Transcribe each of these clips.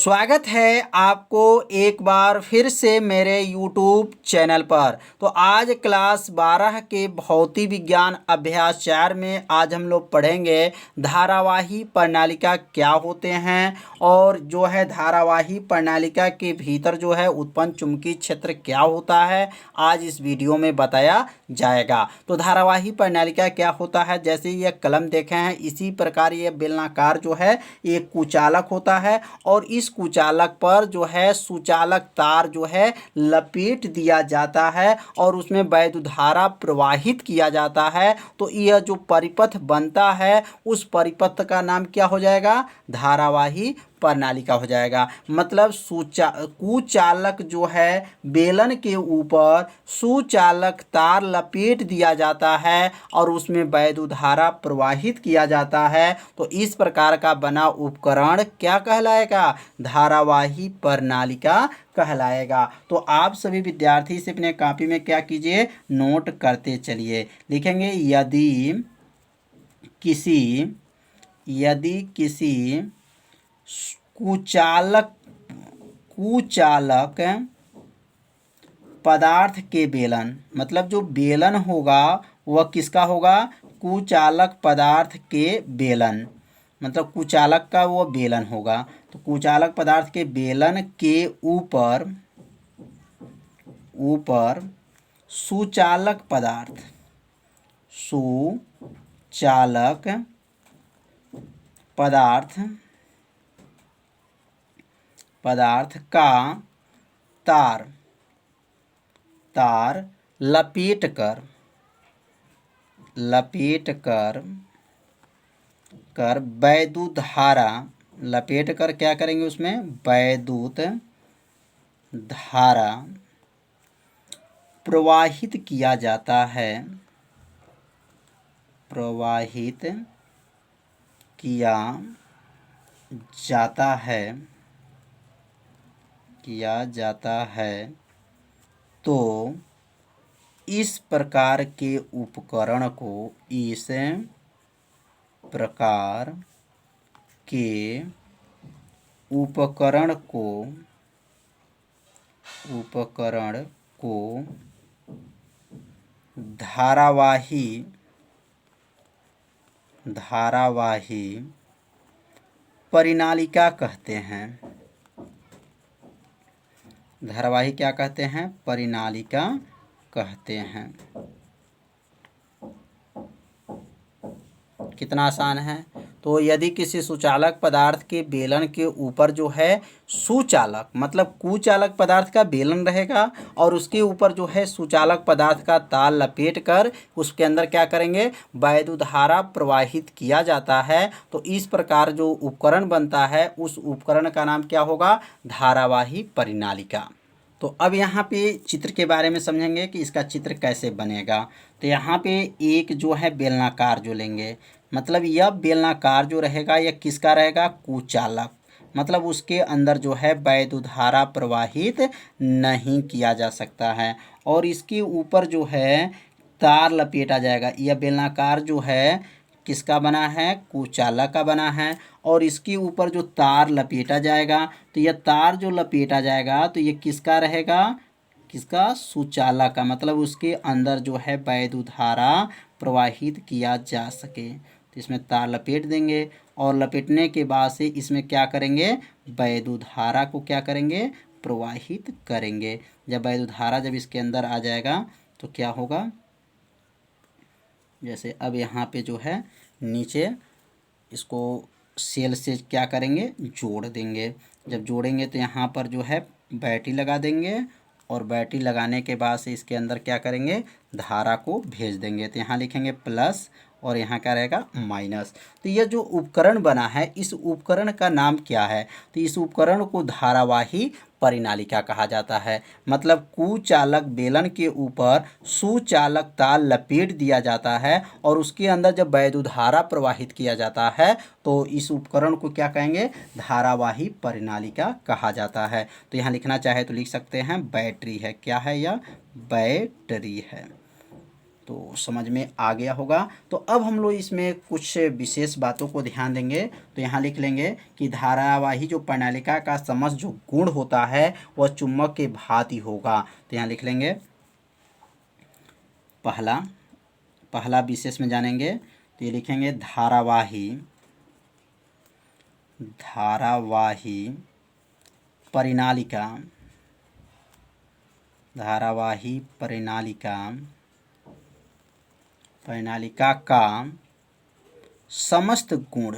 स्वागत है आपको एक बार फिर से मेरे YouTube चैनल पर। तो आज क्लास 12 के भौतिक विज्ञान अभ्यास 4 में आज हम लोग पढ़ेंगे धारावाही प्रणालिका क्या होते हैं और जो है धारावाही प्रणालिका के भीतर जो है उत्पन्न चुंबकीय क्षेत्र क्या होता है, आज इस वीडियो में बताया जाएगा। तो धारावाही प्रणालिका क्या होता है, जैसे ये कलम देखे हैं इसी प्रकार ये बेलनाकार जो है एक कुचालक होता है और इस कुचालक पर जो है सुचालक तार जो है लपेट दिया जाता है और उसमें वैद्युत धारा प्रवाहित किया जाता है। तो यह जो परिपथ बनता है उस परिपथ का नाम क्या हो जाएगा, धारावाही प्रणालिका हो जाएगा। मतलब कुचालक जो है बेलन के ऊपर सुचालक तार लपेट दिया जाता है और उसमें वैद्युत धारा प्रवाहित किया जाता है। तो इस प्रकार का बना उपकरण क्या कहलाएगा, धारावाही प्रणालिका कहलाएगा। तो आप सभी विद्यार्थी से अपने कॉपी में क्या कीजिए, नोट करते चलिए। लिखेंगे यदि किसी कुचालक पदार्थ के बेलन, मतलब जो बेलन होगा वह किसका होगा, कुचालक पदार्थ के बेलन, मतलब कुचालक का वो बेलन होगा। तो कुचालक पदार्थ के बेलन के ऊपर सुचालक पदार्थ का तार लपेट कर वैद्युत धारा, लपेट कर क्या करेंगे, उसमें वैद्युत धारा प्रवाहित किया जाता है, तो इस प्रकार के उपकरण को धारावाही प्रणालिका कहते हैं। धारावाही क्या कहते हैं, प्रणालिका कहते हैं। कितना आसान है। तो यदि किसी सुचालक पदार्थ के बेलन के ऊपर जो है सुचालक, मतलब कुचालक पदार्थ का बेलन रहेगा और उसके ऊपर जो है सुचालक पदार्थ का तार लपेट कर उसके अंदर क्या करेंगे, वैद्युत धारा प्रवाहित किया जाता है। तो इस प्रकार जो उपकरण बनता है उस उपकरण का नाम क्या होगा, धारावाही प्रणालिका। तो अब यहाँ पे चित्र के बारे में समझेंगे कि इसका चित्र कैसे बनेगा। तो यहाँ पे एक जो है बेलनाकार जो लेंगे, मतलब यह बेलनाकार जो रहेगा यह किसका रहेगा, कुचालक, मतलब उसके अंदर जो है वैद्युत धारा प्रवाहित नहीं किया जा सकता है और इसके ऊपर जो है तार लपेटा जाएगा। यह बेलनाकार जो है किसका बना है, कुचालक का बना है और इसके ऊपर जो तार लपेटा जाएगा, तो यह तार जो लपेटा जाएगा तो ये किसका रहेगा, किसका, सुचालक का, मतलब उसके अंदर जो है वैद्युत धारा प्रवाहित किया जा सके। तो इसमें तार लपेट देंगे और लपेटने के बाद से इसमें क्या करेंगे, वैद्युत धारा को क्या करेंगे, प्रवाहित करेंगे। जब वैद्युत धारा जब इसके अंदर आ जाएगा तो क्या होगा, जैसे अब यहाँ पे जो है नीचे इसको सेल से क्या करेंगे, जोड़ देंगे। जब जोड़ेंगे तो यहाँ पर जो है बैटरी लगा देंगे और बैटरी लगाने के बाद से इसके अंदर क्या करेंगे, धारा को भेज देंगे। तो यहाँ लिखेंगे प्लस और यहाँ क्या रहेगा, माइनस। तो यह जो उपकरण बना है इस उपकरण का नाम क्या है, तो इस उपकरण को धारावाही प्रणालिका कहा जाता है। मतलब कुचालक बेलन के ऊपर सुचालक तार लपेट दिया जाता है और उसके अंदर जब वैद्युत धारा प्रवाहित किया जाता है तो इस उपकरण को क्या कहेंगे, धारावाही प्रणालिका कहा जाता है। तो यहाँ लिखना चाहे तो लिख सकते हैं बैटरी है, क्या है यह, बैटरी है। तो समझ में आ गया होगा। तो अब हम लोग इसमें कुछ विशेष बातों को ध्यान देंगे। तो यहाँ लिख लेंगे कि धारावाही जो प्रणालिका का समस्त जो गुण होता है वह चुंबक के भांति होगा। तो यहाँ लिख लेंगे पहला पहला विशेष में जानेंगे तो ये लिखेंगे धारावाही परिनालिका धारावाही परिनालिका का समस्त गुण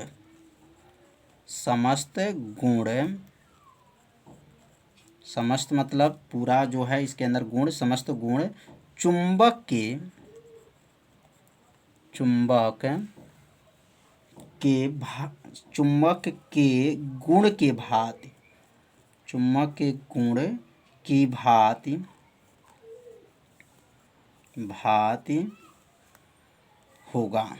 समस्त मतलब पूरा जो है इसके अंदर गुण, समस्त गुण चुंबक के गुण के भांति चुंबक के गुण की भांति होगा।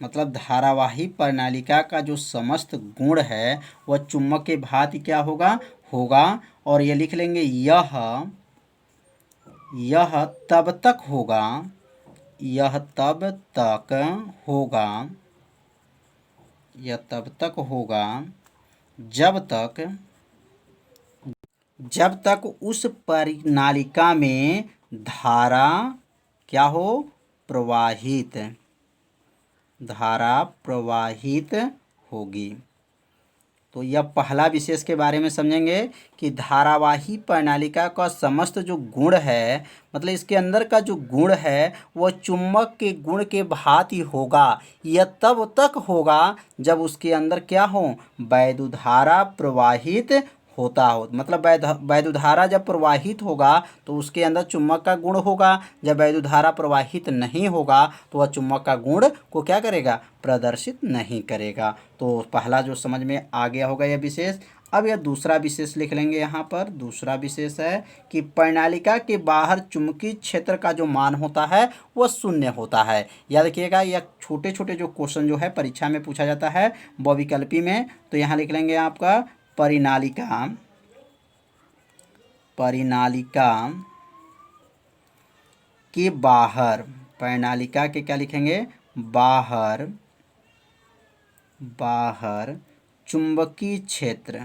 मतलब धारावाही प्रणालिका का जो समस्त गुण है वह चुंबक के भांति क्या होगा। और ये लिख लेंगे यह तब तक होगा जब तक उस प्रणालिका में धारा क्या हो, प्रवाहित होगी। तो यह पहला विशेष के बारे में समझेंगे कि धारावाही प्रणालिका का समस्त जो गुण है, मतलब इसके अंदर का जो गुण है वह चुंबक के गुण के भांति होगा। यह तब तक होगा जब उसके अंदर क्या हो, वैद्युतधारा प्रवाहित होता हो। मतलब वैद्युतधारा जब प्रवाहित होगा तो उसके अंदर चुंबक का गुण होगा। जब वैद्युतधारा प्रवाहित नहीं होगा तो वह चुंबक का गुण को क्या करेगा, प्रदर्शित नहीं करेगा। तो पहला जो समझ में आ गया होगा यह विशेष। अब यह दूसरा विशेष लिख लेंगे। यहाँ पर दूसरा विशेष है कि प्रणालिका के बाहर चुंबकीय क्षेत्र का जो मान होता है वह शून्य होता है। याद रखिएगा, यह छोटे छोटे जो क्वेश्चन जो है परीक्षा में पूछा जाता है बहुविकल्पी में। तो यहाँ लिख लेंगे आपका परिनालिका के बाहर, प्रणालिका के क्या लिखेंगे, बाहर चुंबकीय क्षेत्र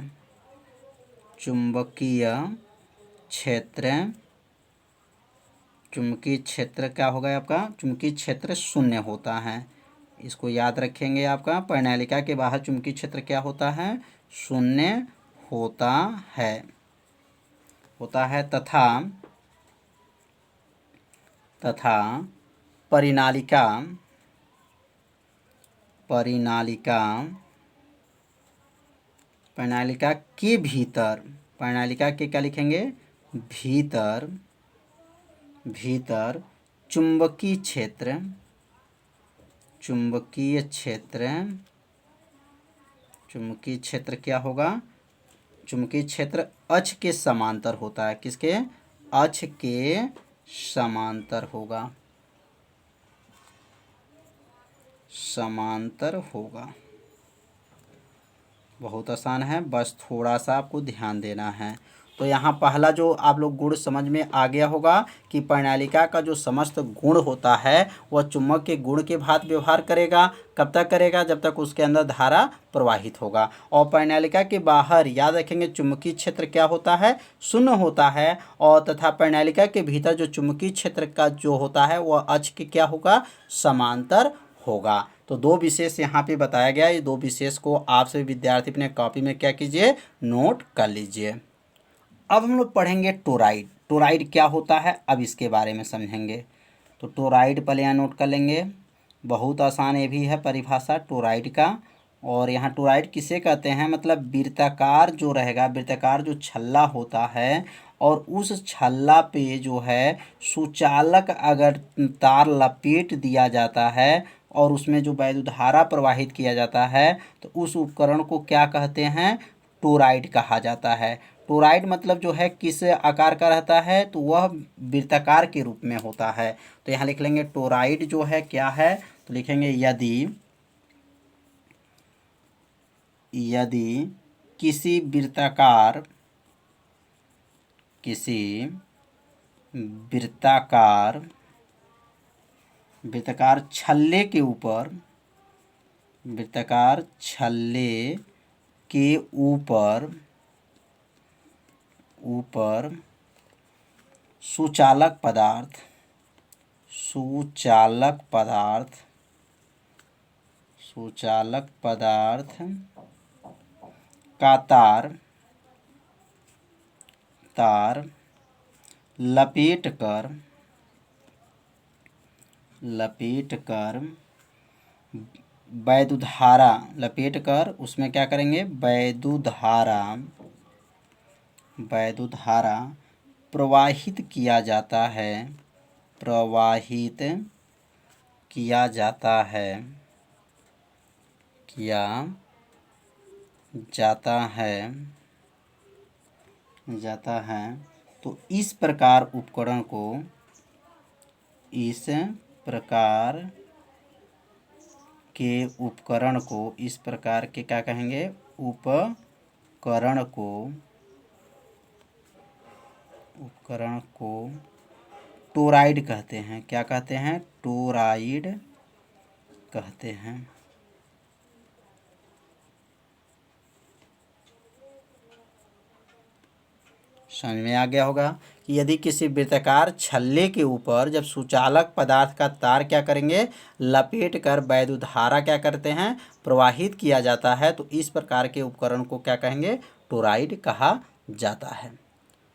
क्या होगा आपका, चुंबकीय क्षेत्र शून्य होता है। इसको याद रखेंगे। आपका प्रणालिका के बाहर चुंबकीय क्षेत्र क्या होता है, शून्य होता है तथा परिनालिका के भीतर, प्रणालिका के क्या लिखेंगे, भीतर चुंबकीय क्षेत्र क्या होगा, चुंबकीय क्षेत्र अक्ष के समांतर होता है। किसके, अक्ष के समांतर होगा। बहुत आसान है, बस थोड़ा सा आपको ध्यान देना है। तो यहाँ पहला जो आप लोग गुण समझ में आ गया होगा कि प्रणालिका का जो समस्त गुण होता है वह चुंबक के गुण के भांति व्यवहार करेगा। कब तक करेगा, जब तक उसके अंदर धारा प्रवाहित होगा। और प्रणालिका के बाहर याद रखेंगे चुंबकीय क्षेत्र क्या होता है, शून्य होता है। और तथा प्रणालिका के भीतर जो चुंबकीय क्षेत्र का जो होता है वह अक्ष के क्या होगा, समांतर होगा। तो दो विशेष यहाँ पे बताया गया। ये दो विशेष को आप सभी विद्यार्थी अपने कॉपी में क्या कीजिए, नोट कर लीजिए। अब हम लोग पढ़ेंगे टोराइड। टोराइड क्या होता है, अब इसके बारे में समझेंगे। तो टोराइड पहले यहाँ नोट कर लेंगे। बहुत आसान ये भी है परिभाषा टोराइड का। और यहाँ टोराइड किसे कहते हैं, मतलब वृत्ताकार जो रहेगा, वृत्ताकार जो छल्ला होता है और उस छल्ला पे जो है सुचालक अगर तार लपेट दिया जाता है और उसमें जो वैद्युतधारा प्रवाहित किया जाता है तो उस उपकरण को क्या कहते हैं, टोराइड कहा जाता है। टोराइड मतलब जो है किस आकार का रहता है, तो वह वृत्ताकार के रूप में होता है। तो यहाँ लिख लेंगे टोराइड जो है क्या है, तो लिखेंगे यदि किसी वृत्ताकार वृत्ताकार छल्ले के ऊपर, वृत्ताकार छल्ले के ऊपर सुचालक पदार्थ, सुचालक पदार्थ का तार लपेट कर वैद्युतधारा, लपेट कर उसमें क्या करेंगे, वैद्युतधारा प्रवाहित किया जाता है, तो इस प्रकार के क्या कहेंगे, उपकरण को टोराइड कहते हैं। क्या कहते हैं, टोराइड कहते हैं। समझ में आ गया होगा कि यदि किसी वृत्ताकार छल्ले के ऊपर जब सुचालक पदार्थ का तार क्या करेंगे, लपेट कर वैद्युतधारा क्या करते हैं, प्रवाहित किया जाता है, तो इस प्रकार के उपकरण को क्या कहेंगे, टोराइड कहा जाता है।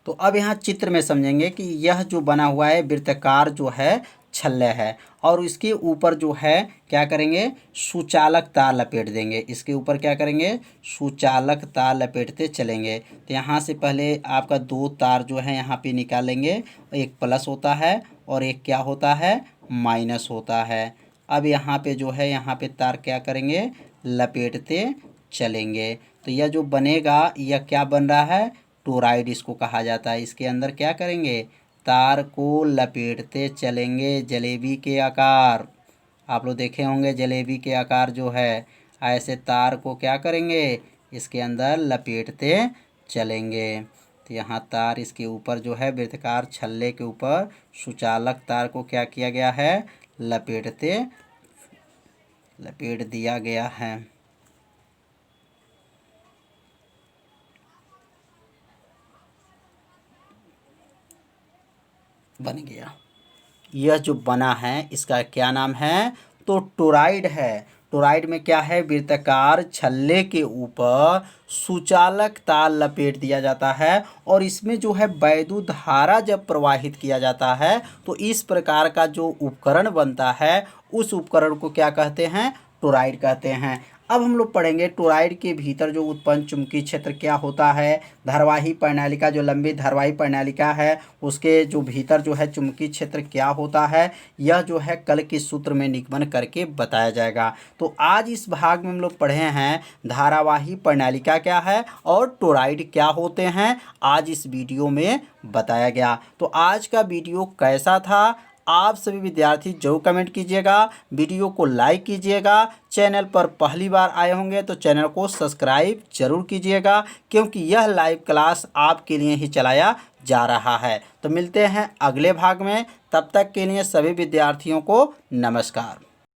तो अब यहाँ चित्र में समझेंगे कि यह जो बना हुआ है वृत्ताकार जो है छल्ले है, और इसके ऊपर जो है क्या करेंगे, सुचालक तार लपेट देंगे। इसके ऊपर क्या करेंगे, सुचालक तार लपेटते चलेंगे। तो यहाँ से पहले आपका दो तार जो है यहाँ पे निकालेंगे, एक प्लस होता है और एक क्या होता है, माइनस होता है। अब यहाँ पे जो है, यहाँ पे तार क्या करेंगे, लपेटते चलेंगे। तो यह जो बनेगा, यह क्या बन रहा है, टोराइड इसको कहा जाता है। इसके अंदर क्या करेंगे, तार को लपेटते चलेंगे जलेबी के आकार। आप लोग देखे होंगे जलेबी के आकार जो है, ऐसे तार को क्या करेंगे, इसके अंदर लपेटते चलेंगे। तो यहाँ तार इसके ऊपर जो है वृत्ताकार छल्ले के ऊपर सुचालक तार को क्या किया गया है, लपेट दिया गया है। बन गया। यह जो बना है इसका क्या नाम है, तो टोराइड है। टोराइड में क्या है, वृत्ताकार छल्ले के ऊपर सुचालक तार लपेट दिया जाता है, और इसमें जो है वैद्युतधारा जब प्रवाहित किया जाता है, तो इस प्रकार का जो उपकरण बनता है, उस उपकरण को क्या कहते हैं, टोराइड कहते हैं। अब हम लोग पढ़ेंगे टोराइड के भीतर जो उत्पन्न चुंबकीय क्षेत्र क्या होता है। धारावाही प्रणालिका, जो लंबी धारावाही प्रणालिका है, उसके जो भीतर जो है चुंबकीय क्षेत्र क्या होता है, यह जो है कल के सूत्र में निगमन करके बताया जाएगा। तो आज इस भाग में हम लोग पढ़े हैं धारावाही प्रणालिका क्या है और टोराइड क्या होते हैं, आज इस वीडियो में बताया गया। तो आज का वीडियो कैसा था, आप सभी विद्यार्थी जरूर कमेंट कीजिएगा, वीडियो को लाइक कीजिएगा, चैनल पर पहली बार आए होंगे तो चैनल को सब्सक्राइब जरूर कीजिएगा, क्योंकि यह लाइव क्लास आपके लिए ही चलाया जा रहा है। तो मिलते हैं अगले भाग में, तब तक के लिए सभी विद्यार्थियों को नमस्कार।